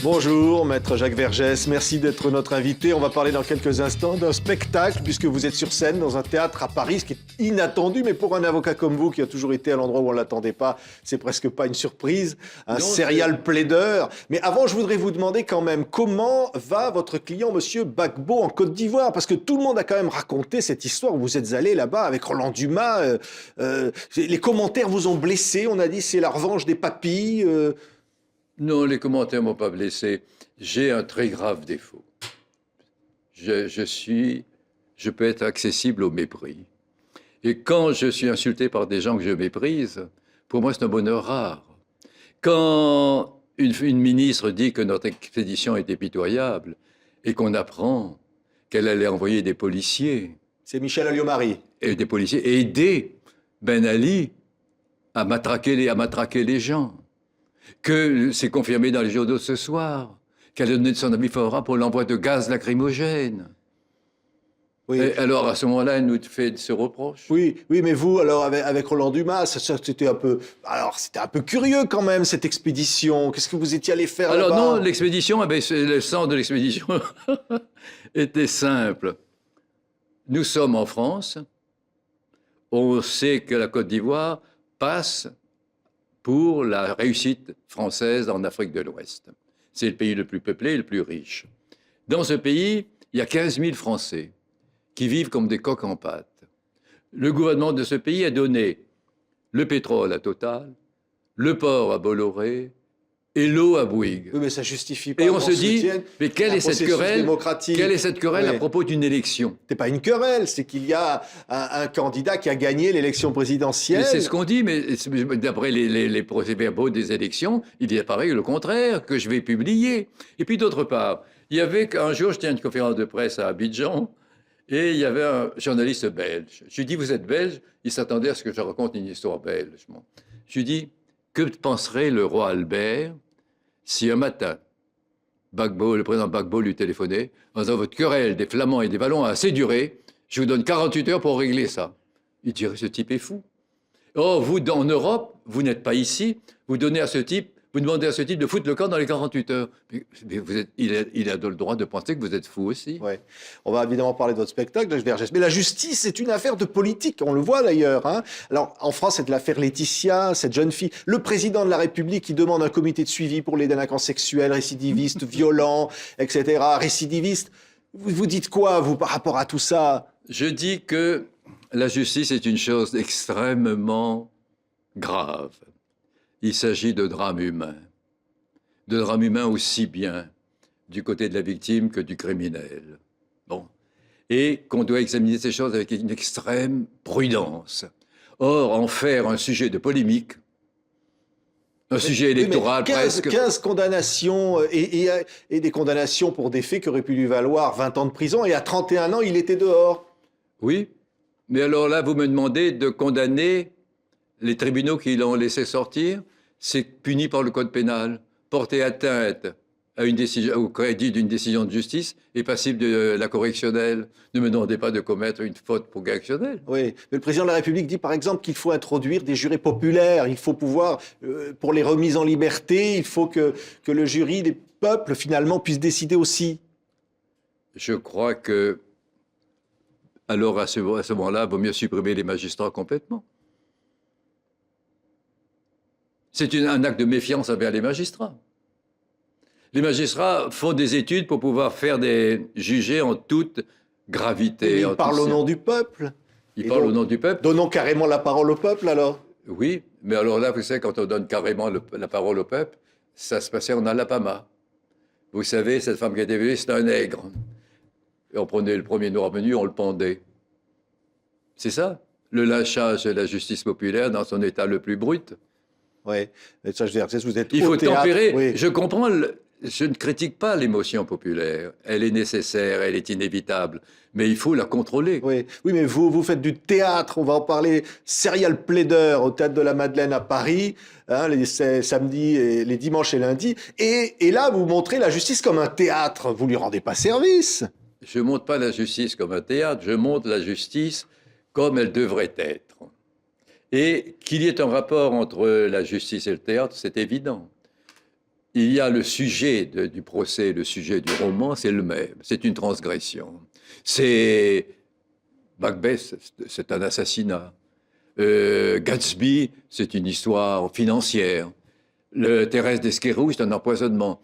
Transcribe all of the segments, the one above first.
Bonjour, maître Jacques Vergès, merci d'être notre invité. On va parler dans quelques instants d'un spectacle, puisque vous êtes sur scène dans un théâtre à Paris, ce qui est inattendu, mais pour un avocat comme vous, qui a toujours été à l'endroit où on ne l'attendait pas, c'est presque pas une surprise, un serial plaideur. Mais avant, je voudrais vous demander quand même, comment va votre client, monsieur Gbagbo, en Côte d'Ivoire? Parce que tout le monde a quand même raconté cette histoire où vous êtes allé là-bas avec Roland Dumas. Les commentaires vous ont blessé, on a dit c'est la revanche des papilles. Non, les commentaires ne m'ont pas blessé. J'ai un très grave défaut. Je peux être accessible au mépris. Et quand je suis insulté par des gens que je méprise, pour moi, c'est un bonheur rare. Quand une ministre dit que notre expédition était pitoyable et qu'on apprend qu'elle allait envoyer des policiers... C'est Michel Alliot-Marie. Et des policiers aider Ben Ali à matraquer les gens. Que c'est confirmé dans les journaux ce soir, qu'elle a donné son avis favorable pour l'envoi de gaz lacrymogène. Oui. Et alors, à ce moment-là, elle nous fait ce reproche. Oui, mais vous, alors, avec Roland Dumas, c'était un peu... Alors, c'était un peu curieux quand même, cette expédition. Qu'est-ce que vous étiez allé faire là-bas? Alors non, l'expédition, le sens de l'expédition était simple. Nous sommes en France. On sait que la Côte d'Ivoire passe pour la réussite française en Afrique de l'Ouest. C'est le pays le plus peuplé et le plus riche. Dans ce pays, il y a 15 000 Français qui vivent comme des coqs en pâte. Le gouvernement de ce pays a donné le pétrole à Total, le port à Bolloré et l'eau à Bouygues. Oui, mais ça justifie pas. Et on se dit, mais quelle est cette querelle Oui. à propos d'une élection? C'est pas une querelle, c'est qu'il y a un candidat qui a gagné l'élection présidentielle. Mais c'est ce qu'on dit, mais d'après les procès-verbaux des élections, il apparaît le contraire, que je vais publier. Et puis d'autre part, il y avait un jour, je tiens une conférence de presse à Abidjan, et il y avait un journaliste belge. Je lui dis, vous êtes belge? Il s'attendait à ce que je raconte une histoire belge. Je lui dis, que penserait le roi Albert si un matin, le président Gbagbo lui téléphonait en disant, votre querelle des Flamands et des Wallons a assez duré, je vous donne 48 heures pour régler ça. Il dirait, ce type est fou. Oh, vous, en Europe, vous n'êtes pas ici, vous demandez à ce type de foutre le camp dans les 48 heures. Mais il a le droit de penser que vous êtes fou aussi. Ouais. On va évidemment parler de votre spectacle, Jacques Vergès. Mais la justice, c'est une affaire de politique, on le voit d'ailleurs. Hein. Alors, en France, c'est de l'affaire Laetitia, cette jeune fille. Le président de la République qui demande un comité de suivi pour les délinquants sexuels, récidivistes, violents, etc. Récidivistes. Vous dites quoi, vous, par rapport à tout ça? Je dis que la justice est une chose extrêmement grave. Il s'agit de drames humains aussi bien du côté de la victime que du criminel. Bon. Et qu'on doit examiner ces choses avec une extrême prudence. Or, en faire un sujet de polémique, un sujet électoral 15 condamnations et des condamnations pour des faits qui auraient pu lui valoir 20 ans de prison, et à 31 ans, il était dehors. Oui, mais alors là, vous me demandez de condamner les tribunaux qui l'ont laissé sortir. C'est puni par le code pénal. Porter atteinte à au crédit d'une décision de justice est passible de la correctionnelle. Ne me demandez pas de commettre une faute pour correctionnelle. Oui, mais le président de la République dit par exemple qu'il faut introduire des jurés populaires. Il faut pouvoir, pour les remises en liberté, il faut que le jury des peuples finalement puisse décider aussi. Je crois que, alors à ce moment-là, il vaut mieux supprimer les magistrats complètement. C'est un acte de méfiance envers les magistrats. Les magistrats font des études pour pouvoir juger en toute gravité. Ils parlent au nom du peuple. Ils parlent au nom du peuple. Donnons carrément la parole au peuple, alors. Oui, mais alors là, vous savez, quand on donne carrément la parole au peuple, ça se passait en Alabama. Vous savez, cette femme qui a été violée, c'est un nègre. Et on prenait le premier noir venu, on le pendait. C'est ça, le lynchage de la justice populaire dans son état le plus brut. Oui, ça, je veux dire, vous êtes il faut tempérer. Oui. Je comprends, je ne critique pas l'émotion populaire. Elle est nécessaire, elle est inévitable. Mais il faut la contrôler. Oui, mais vous faites du théâtre, on va en parler, serial plaideur au Théâtre de la Madeleine à Paris, hein, les samedis, et les dimanches et lundis. Et là, vous montrez la justice comme un théâtre. Vous lui rendez pas service. Je ne montre pas la justice comme un théâtre, je montre la justice comme elle devrait être. Et qu'il y ait un rapport entre la justice et le théâtre, c'est évident. il y a le sujet du procès, le sujet du roman, c'est le même. C'est une transgression. C'est Macbeth, c'est un assassinat. Gatsby, c'est une histoire financière. Le Thérèse d'Esquerou, c'est un empoisonnement.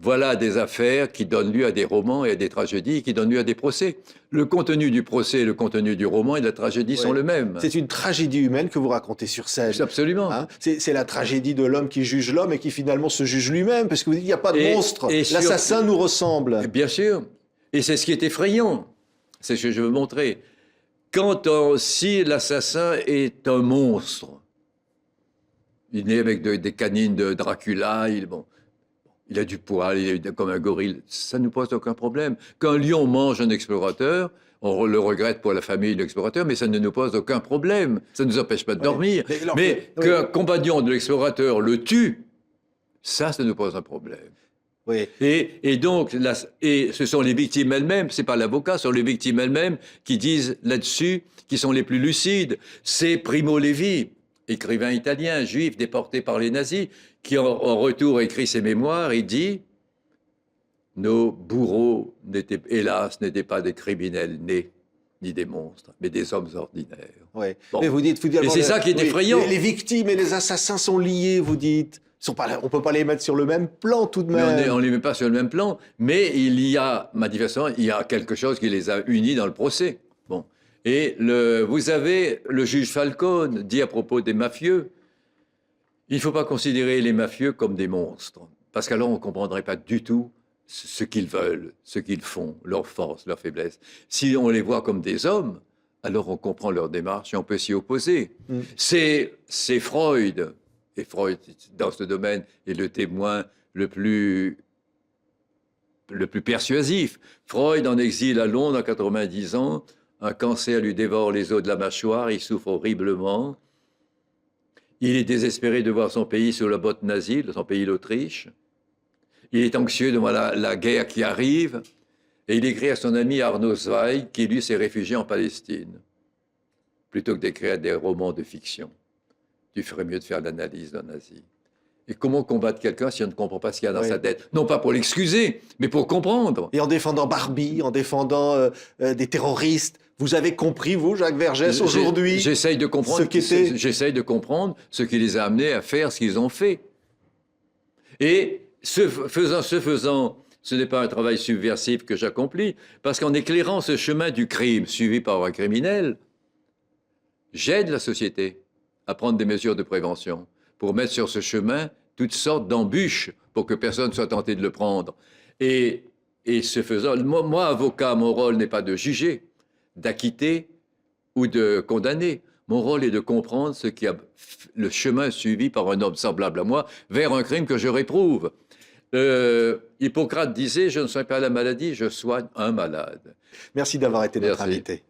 Voilà des affaires qui donnent lieu à des romans et à des tragédies, qui donnent lieu à des procès. Le contenu du procès, le contenu du roman et de la tragédie sont le même. C'est une tragédie humaine que vous racontez sur scène. Absolument. Hein, c'est la tragédie de l'homme qui juge l'homme et qui finalement se juge lui-même, parce que vous dites, il n'y a pas de monstre. L'assassin nous ressemble. Bien sûr. Et c'est ce qui est effrayant. C'est ce que je veux montrer. Si l'assassin est un monstre, il est né avec des canines de Dracula, il a du poil, il est comme un gorille, ça ne nous pose aucun problème. Qu'un lion mange un explorateur, on le regrette pour la famille de l'explorateur, mais ça ne nous pose aucun problème. Ça ne nous empêche pas de dormir. Mais qu'un compagnon de l'explorateur le tue, ça nous pose un problème. Oui. Et donc, ce sont les victimes elles-mêmes, c'est pas l'avocat, ce sont les victimes elles-mêmes qui disent là-dessus, qui sont les plus lucides. C'est Primo Levi, écrivain italien, juif, déporté par les nazis, qui en retour écrit ses mémoires et dit « Nos bourreaux, hélas, n'étaient pas des criminels nés, ni des monstres, mais des hommes ordinaires. » Ouais. Bon. Mais vous dites, et c'est ça qui est effrayant. Les victimes et les assassins sont liés, vous dites. On ne peut pas les mettre sur le même plan tout de même. Mais on ne les met pas sur le même plan, mais il y a, manifestement, il y a quelque chose qui les a unis dans le procès. Bon. Et vous avez le juge Falcone dit à propos des mafieux, il ne faut pas considérer les mafieux comme des monstres, parce qu'alors on ne comprendrait pas du tout ce qu'ils veulent, ce qu'ils font, leurs forces, leurs faiblesses. Si on les voit comme des hommes, alors on comprend leur démarche et on peut s'y opposer. C'est Freud. Et Freud, dans ce domaine, est le témoin le plus persuasif. Freud, en exil à Londres à 90 ans, un cancer lui dévore les os de la mâchoire, il souffre horriblement. Il est désespéré de voir son pays sous la botte nazie, son pays l'Autriche. Il est anxieux devant la guerre qui arrive. Et il écrit à son ami Arno Zweig, qui lui s'est réfugié en Palestine, plutôt que d'écrire des romans de fiction. Tu ferais mieux de faire l'analyse d'un nazi. Et comment combattre quelqu'un si on ne comprend pas ce qu'il y a dans sa tête? Non pas pour l'excuser, mais pour comprendre. Et en défendant Barbie, en défendant des terroristes, vous avez compris, vous, Jacques Vergès, aujourd'hui, j'essaye de comprendre ce qui les a amenés à faire ce qu'ils ont fait. Et ce faisant, ce n'est pas un travail subversif que j'accomplis, parce qu'en éclairant ce chemin du crime suivi par un criminel, j'aide la société à prendre des mesures de prévention pour mettre sur ce chemin toutes sortes d'embûches pour que personne ne soit tenté de le prendre. Et ce faisant, moi, avocat, mon rôle n'est pas de juger, d'acquitter ou de condamner. Mon rôle est de comprendre ce qui a le chemin suivi par un homme semblable à moi vers un crime que je réprouve. Hippocrate disait « Je ne soigne pas la maladie, je soigne un malade ». Merci d'avoir été notre invité.